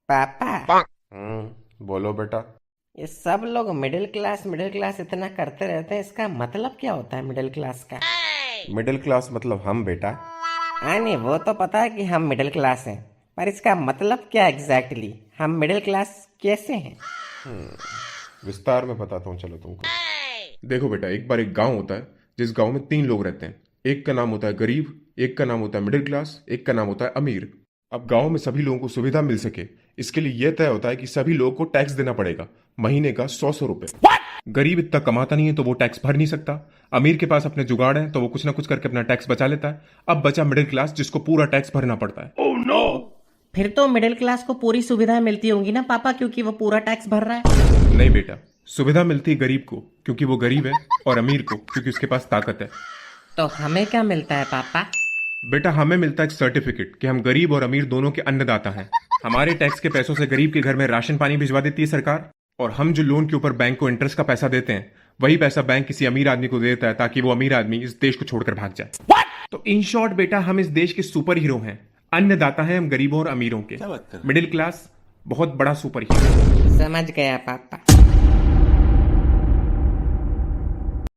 पापा, बोलो बेटा। ये सब लोग मिडिल क्लास इतना करते रहते हैं, इसका मतलब क्या होता है मिडिल क्लास का? मिडिल क्लास मतलब हम बेटा। हाँ नहीं, वो तो पता है कि हम मिडिल क्लास हैं, पर इसका मतलब क्या एग्जैक्टली? हम मिडिल क्लास कैसे हैं? विस्तार में बताता हूँ, चलो तुमको। देखो बेटा, एक बार एक गांव होता है जिस गांव में तीन लोग रहते हैं। एक का नाम होता है गरीब, एक का नाम होता है मिडिल क्लास, एक का नाम होता है अमीर। अब गांव में सभी लोगों को सुविधा मिल सके, इसके लिए यह तय होता है कि सभी लोगों को टैक्स देना पड़ेगा, महीने का 100-100 रुपए। गरीब इतना कमाता नहीं है तो वो टैक्स भर नहीं सकता। अमीर के पास अपने जुगाड़ है तो वो कुछ ना कुछ करके अपना टैक्स बचा लेता है। अब बचा मिडिल क्लास जिसको पूरा टैक्स भरना पड़ता है। ओ, फिर तो मिडिल क्लास को पूरी सुविधाएं मिलती होंगी ना पापा, क्योंकि वो पूरा टैक्स भर रहा है। नहीं बेटा, सुविधा मिलती है गरीब को क्योंकि वो गरीब है, और अमीर को क्योंकि उसके पास ताकत है। तो हमें क्या मिलता है पापा? बेटा, हमें मिलता है एक सर्टिफिकेट कि हम गरीब और अमीर दोनों के अन्नदाता हैं। हमारे टैक्स के पैसों से गरीब के घर में राशन पानी भिजवा देती है सरकार, और हम जो लोन के ऊपर बैंक को इंटरेस्ट का पैसा देते हैं, वही पैसा बैंक किसी अमीर आदमी को दे देता है ताकि वो अमीर आदमी इस देश को छोड़कर भाग जाए। तो इन शॉर्ट बेटा, हम इस देश के सुपर हीरो हैं। अन्नदाता हैं हम गरीबों और अमीरों के। मिडिल क्लास बहुत बड़ा सुपर हीरो। समझ गया पापा।